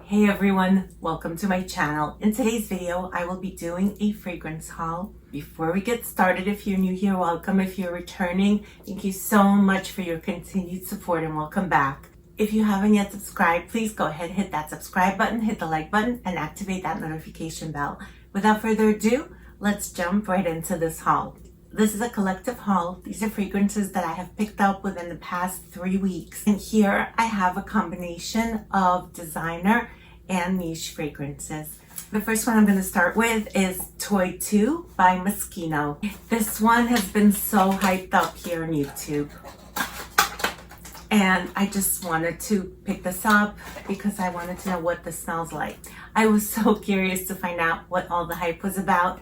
Hey everyone, welcome to my channel. In today's video, I will be doing a fragrance haul. Before we get started, if you're new here, welcome. If you're returning, thank you so much for your continued support and welcome back. If you haven't yet subscribed, please go ahead, hit that subscribe button, hit the like button, and activate that notification bell. Without further ado, let's jump right into this haul. This is a collective haul. These are fragrances that I have picked up within the past 3 weeks. And here I have a combination of designer and niche fragrances. The first one I'm going to start with is Toy 2 by Moschino. This one has been so hyped up here on YouTube. And I just wanted to pick this up because I wanted to know what this smells like. I was so curious to find out what all the hype was about.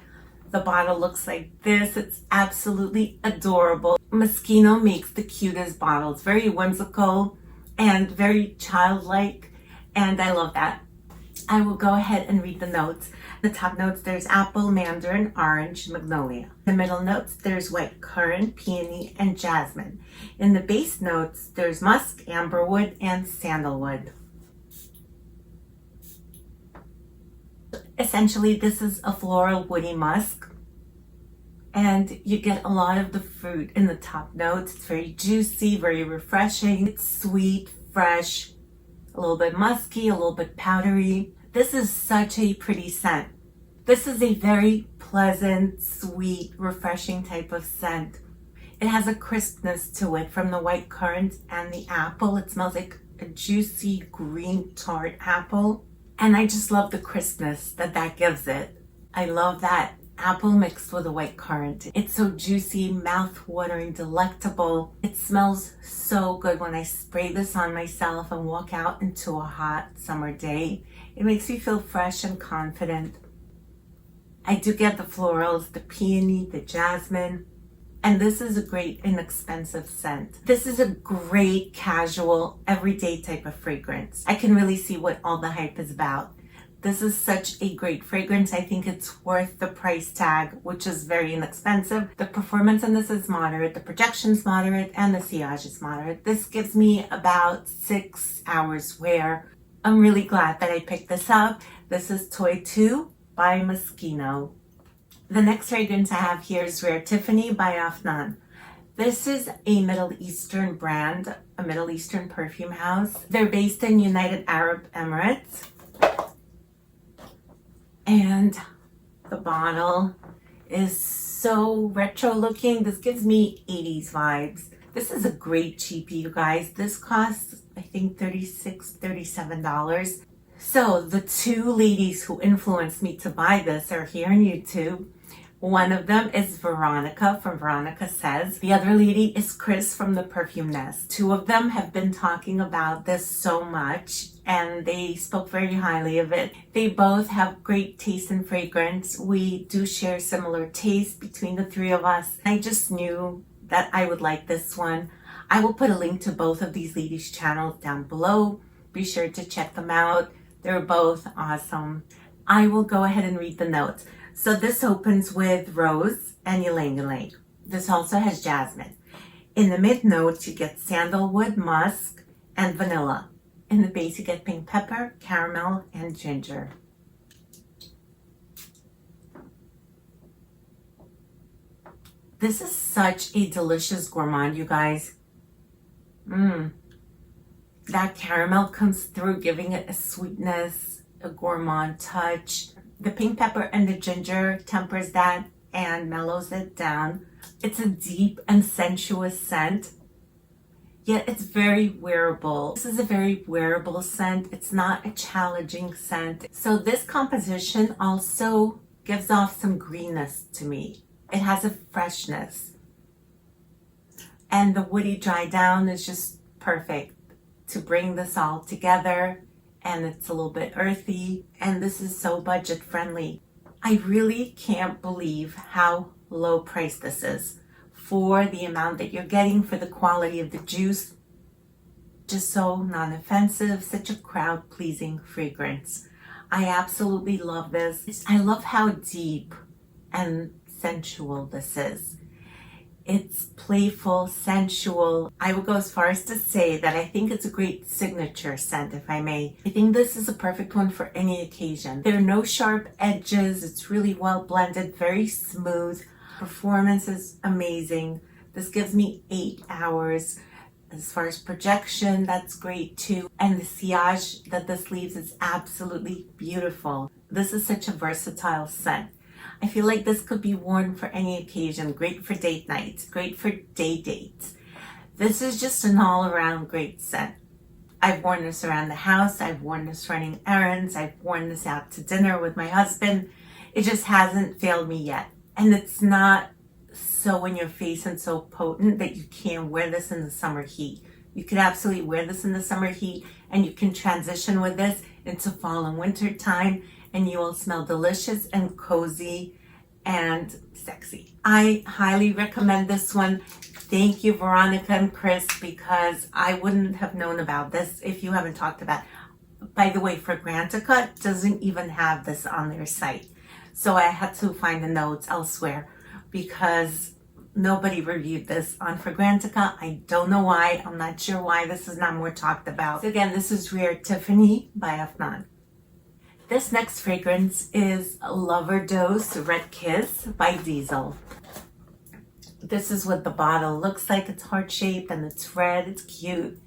The bottle looks like this. It's absolutely adorable. Moschino makes the cutest bottles. Very whimsical and very childlike. And I love that. I will go ahead and read the notes. The top notes, there's apple, mandarin, orange, magnolia. The middle notes, there's white currant, peony, and jasmine. In the base notes, there's musk, amberwood, and sandalwood. Essentially, this is a floral woody musk. And you get a lot of the fruit in the top notes. It's very juicy, very refreshing. It's sweet, fresh, a little bit musky, a little bit powdery. This is such a pretty scent. This is a very pleasant, sweet, refreshing type of scent. It has a crispness to it from the white currant and the apple. It smells like a juicy green tart apple. And I just love the crispness that gives it. I love that apple mixed with a white currant. It's so juicy, mouth-watering, delectable. It smells so good when I spray this on myself and walk out into a hot summer day. It makes me feel fresh and confident. I do get the florals, the peony, the jasmine, and this is a great inexpensive scent. This is a great casual, everyday type of fragrance. I can really see what all the hype is about. This is such a great fragrance. I think it's worth the price tag, which is very inexpensive. The performance on this is moderate, the projection's moderate, and the sillage is moderate. This gives me about 6 hours wear. I'm really glad that I picked this up. This is Toy 2 by Moschino. The next fragrance I have here is Rare Tiffany by Afnan. This is a Middle Eastern brand, a Middle Eastern perfume house. They're based in United Arab Emirates. And the bottle is so retro looking. This gives me 80s vibes. This is a great cheapie, you guys. This costs, I think, $36, $37. So the two ladies who influenced me to buy this are here on YouTube. One of them is Veronica from Veronica Says. The other lady is Chris from the Perfume Nest. Two of them have been talking about this so much and they spoke very highly of it. They both have great taste in fragrance. We do share similar taste between the three of us. I just knew that I would like this one. I will put a link to both of these ladies' channels down below. Be sure to check them out. They're both awesome. I will go ahead and read the notes. So this opens with rose and ylang ylang. This also has jasmine. In the mid notes, you get sandalwood, musk, and vanilla. In the base, you get pink pepper, caramel, and ginger. This is such a delicious gourmand, you guys. That caramel comes through, giving it a sweetness, a gourmand touch. The pink pepper and the ginger tempers that and mellows it down. It's a deep and sensuous scent, yet it's very wearable. This is a very wearable scent. It's not a challenging scent. So this composition also gives off some greenness to me. It has a freshness. And the woody dry down is just perfect to bring this all together. And it's a little bit earthy, and this is so budget friendly. I really can't believe how low priced this is for the amount that you're getting, for the quality of the juice. Just so non-offensive, such a crowd pleasing fragrance. I absolutely love this. I love how deep and sensual this is. It's playful, sensual. I would go as far as to say that I think it's a great signature scent, if I may. I think this is a perfect one for any occasion. There are no sharp edges. It's really well blended, very smooth. Performance is amazing. This gives me 8 hours. As far as projection, that's great too. And the sillage that this leaves is absolutely beautiful. This is such a versatile scent. I feel like this could be worn for any occasion. Great for date nights, great for day dates. This is just an all-around great scent. I've worn this around the house. I've worn this running errands. I've worn this out to dinner with my husband. It just hasn't failed me yet. And it's not so in your face and so potent that you can't wear this in the summer heat. You could absolutely wear this in the summer heat, and you can transition with this into fall and winter time, and you will smell delicious and cozy and sexy. I highly recommend this one. Thank you, Veronica and Chris, because I wouldn't have known about this if you haven't talked about it. By the way, Fragrantica doesn't even have this on their site. So I had to find the notes elsewhere because nobody reviewed this on Fragrantica. I don't know why. I'm not sure why this is not more talked about. So again, this is Rare Tiffany by Afnan. This next fragrance is Loverdose Red Kiss by Diesel. This is what the bottle looks like. It's heart-shaped and it's red. It's cute.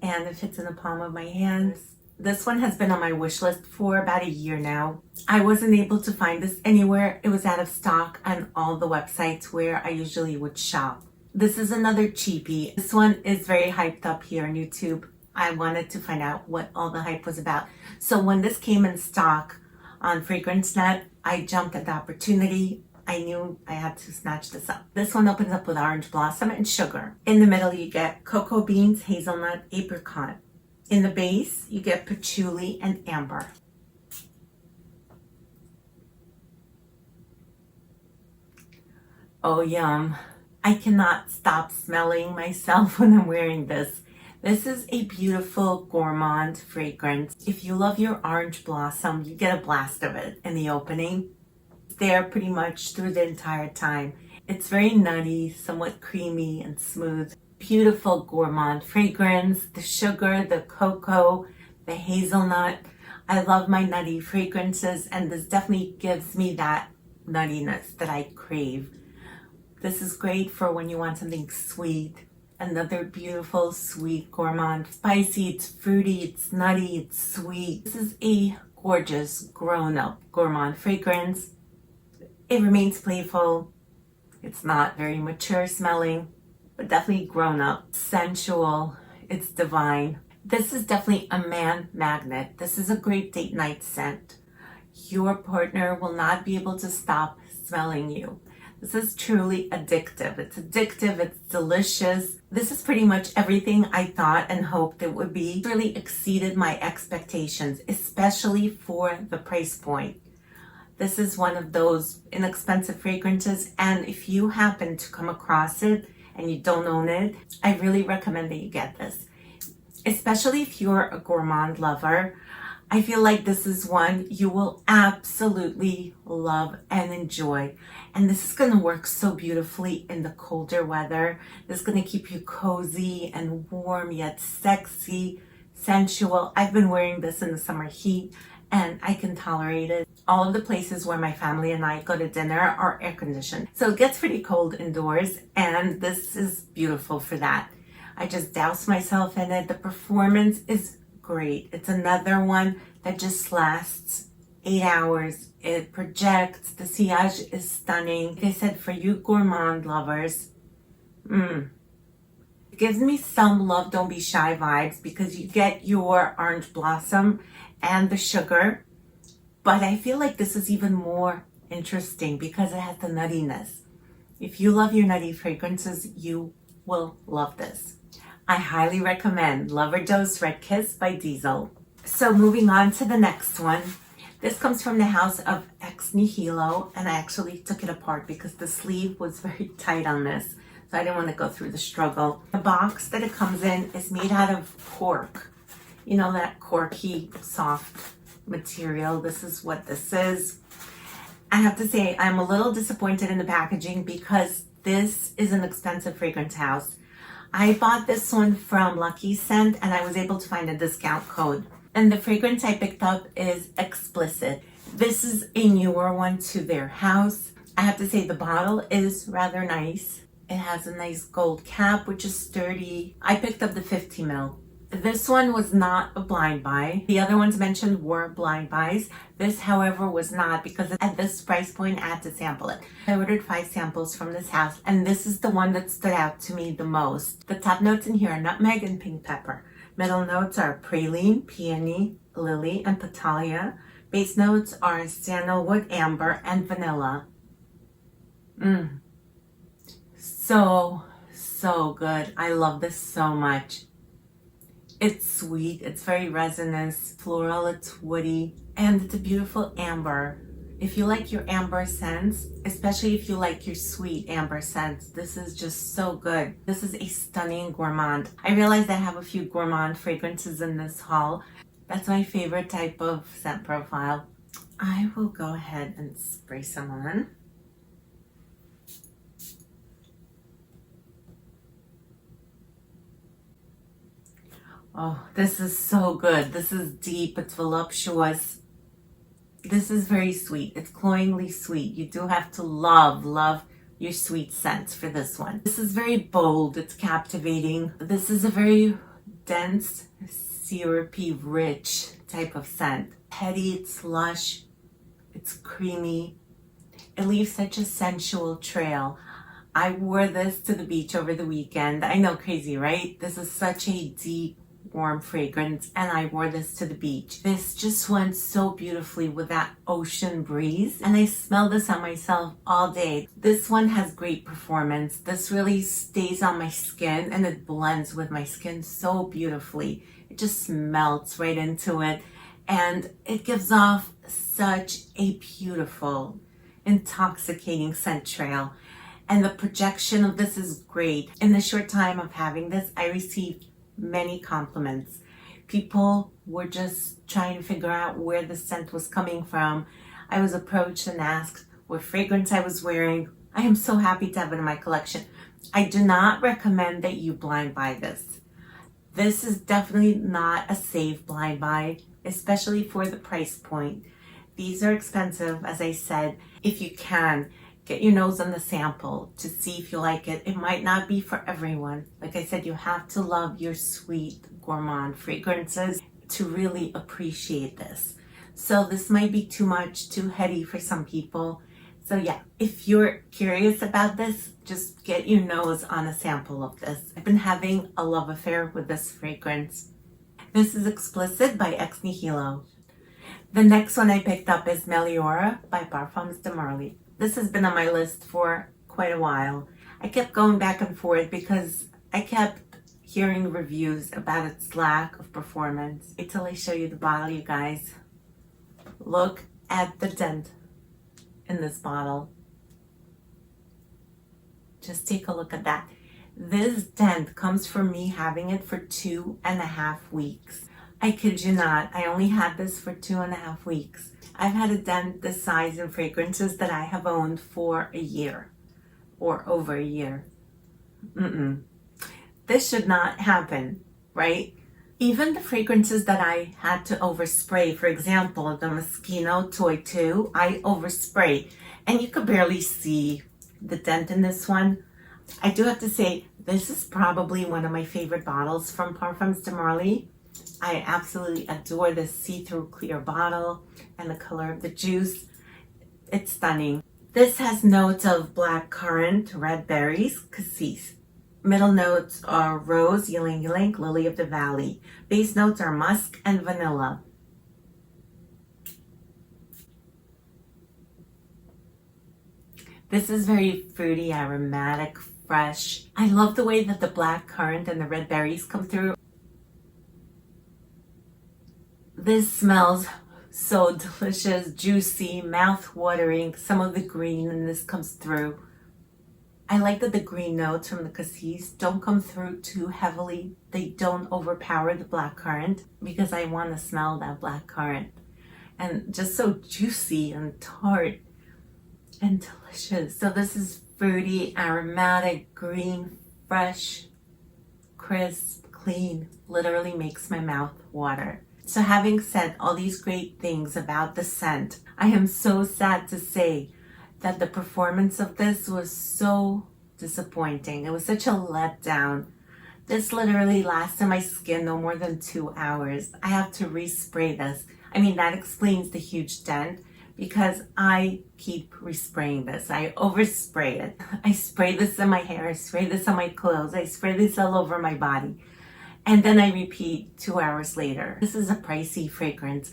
And it fits in the palm of my hand. This one has been on my wish list for about a year now. I wasn't able to find this anywhere. It was out of stock on all the websites where I usually would shop. This is another cheapie. This one is very hyped up here on YouTube. I wanted to find out what all the hype was about. So when this came in stock on FragranceNet, I jumped at the opportunity. I knew I had to snatch this up. This one opens up with orange blossom and sugar. In the middle, you get cocoa beans, hazelnut, apricot. In the base, you get patchouli and amber. Oh, yum. I cannot stop smelling myself when I'm wearing this. This is a beautiful gourmand fragrance. If you love your orange blossom, you get a blast of it in the opening. It's there pretty much through the entire time. It's very nutty, somewhat creamy and smooth. Beautiful gourmand fragrance. The sugar, the cocoa, the hazelnut. I love my nutty fragrances, and this definitely gives me that nuttiness that I crave. This is great for when you want something sweet. Another beautiful, sweet gourmand. Spicy, it's fruity, it's nutty, it's sweet. This is a gorgeous, grown-up gourmand fragrance. It remains playful. It's not very mature smelling, but definitely grown-up. Sensual, it's divine. This is definitely a man magnet. This is a great date night scent. Your partner will not be able to stop smelling you. This is truly addictive. It's addictive, it's delicious. This is pretty much everything I thought and hoped it would be. It really exceeded my expectations, especially for the price point. This is one of those inexpensive fragrances, and if you happen to come across it and you don't own it, I really recommend that you get this. Especially if you're a gourmand lover. I feel like this is one you will absolutely love and enjoy. And this is going to work so beautifully in the colder weather. This is going to keep you cozy and warm yet sexy, sensual. I've been wearing this in the summer heat and I can tolerate it. All of the places where my family and I go to dinner are air conditioned. So it gets pretty cold indoors, and this is beautiful for that. I just douse myself in it. The performance is great. It's another one that just lasts 8 hours. It projects. The sillage is stunning. Like I said, for you gourmand lovers, it gives me some Love Don't Be Shy vibes because you get your orange blossom and the sugar. But I feel like this is even more interesting because it has the nuttiness. If you love your nutty fragrances, you will love this. I highly recommend Loverdose Red Kiss by Diesel. So moving on to the next one. This comes from the house of Ex Nihilo, and I actually took it apart because the sleeve was very tight on this. So I didn't want to go through the struggle. The box that it comes in is made out of cork. You know, that corky, soft material. This is what this is. I have to say I'm a little disappointed in the packaging because This is an expensive fragrance house. I bought this one from Lucky Scent and I was able to find a discount code. And the fragrance I picked up is Explicite. This is a newer one to their house. I have to say the bottle is rather nice. It has a nice gold cap, which is sturdy. I picked up the 50 ml. This one was not a blind buy. The other ones mentioned were blind buys. This, however, was not, because at this price point, I had to sample it. I ordered 5 samples from this house, and this is the one that stood out to me the most. The top notes in here are nutmeg and pink pepper. Middle notes are praline, peony, lily, and petalia. Base notes are sandalwood, amber, and vanilla. So good. I love this so much. It's sweet, it's very resinous, floral, it's woody, and it's a beautiful amber. If you like your amber scents, especially if you like your sweet amber scents, this is just so good. This is a stunning gourmand. I realized I have a few gourmand fragrances in this haul. That's my favorite type of scent profile. I will go ahead and spray some on. Oh, this is so good. This is deep, it's voluptuous. This is very sweet. It's cloyingly sweet. You do have to love your sweet scents for this one. This is very bold, it's captivating. This is a very dense, syrupy, rich type of scent. Heady, it's lush, it's creamy. It leaves such a sensual trail. I wore this to the beach over the weekend. I know, crazy, right? This is such a deep, warm fragrance, and I wore this to the beach. This just went so beautifully with that ocean breeze, and I smell this on myself all day. This one has great performance. This really stays on my skin and it blends with my skin so beautifully. It just melts right into it, and it gives off such a beautiful, intoxicating scent trail. And the projection of this is great. In the short time of having this, I received many compliments. People were just trying to figure out where the scent was coming from. I was approached and asked what fragrance I was wearing. I am so happy to have it in my collection. I do not recommend that you blind buy this. This is definitely not a safe blind buy, especially for the price point. These are expensive, as I said. If you can, get your nose on the sample to see if you like it. It might not be for everyone. Like I said, you have to love your sweet gourmand fragrances to really appreciate this. So this might be too much, too heady for some people. So yeah, if you're curious about this, just get your nose on a sample of this. I've been having a love affair with this fragrance. This is Explicite by Ex Nihilo. The next one I picked up is Meliora by Parfums de Marly. This has been on my list for quite a while. I kept going back and forth because I kept hearing reviews about its lack of performance. Wait till I show you the bottle, you guys. Look at the dent in this bottle. Just take a look at that. This dent comes from me having it for 2.5 weeks. I kid you not, I only had this for 2.5 weeks. I've had a dent this size in fragrances that I have owned for a year or over a year. This should not happen, right? Even the fragrances that I had to overspray, for example, the Moschino Toy 2, I overspray, and you could barely see the dent in this one. I do have to say, this is probably one of my favorite bottles from Parfums de Marly. I absolutely adore this see-through clear bottle and the color of the juice. It's stunning. This has notes of black currant, red berries, cassis. Middle notes are rose, ylang ylang, lily of the valley. Base notes are musk and vanilla. This is very fruity, aromatic, fresh. I love the way that the black currant and the red berries come through. This smells so delicious, juicy, mouth-watering. Some of the green in this comes through. I like that the green notes from the cassis don't come through too heavily. They don't overpower the black currant because I want to smell that black currant. And just so juicy and tart and delicious. So this is fruity, aromatic, green, fresh, crisp, clean. Literally makes my mouth water. So having said all these great things about the scent, I am so sad to say that the performance of this was so disappointing. It was such a letdown. This literally lasts in my skin no more than 2 hours. I have to respray this. I mean, that explains the huge dent because I keep respraying this. I overspray it. I spray this in my hair, I spray this on my clothes, I spray this all over my body. And then I repeat 2 hours later. This is a pricey fragrance.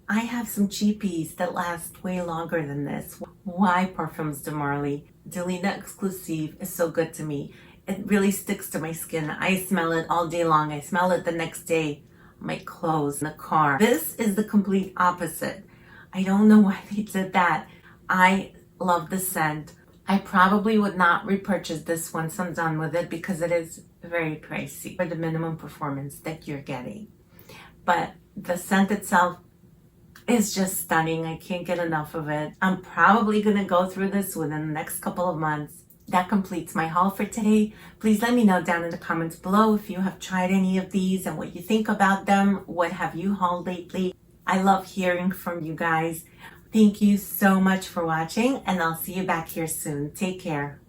I have some cheapies that last way longer than this. Why Parfums de Marly? Delina Exclusive is so good to me. It really sticks to my skin. I smell it all day long. I smell it the next day. My clothes, in the car. This is the complete opposite. I don't know why they did that. I love the scent. I probably would not repurchase this once I'm done with it because it is very pricey for the minimum performance that you're getting. But the scent itself is just stunning. I can't get enough of it. I'm probably going to go through this within the next couple of months. That completes my haul for today. Please let me know down in the comments below if you have tried any of these and what you think about them. What have you hauled lately? I love hearing from you guys. Thank you so much for watching, and I'll see you back here soon. Take care.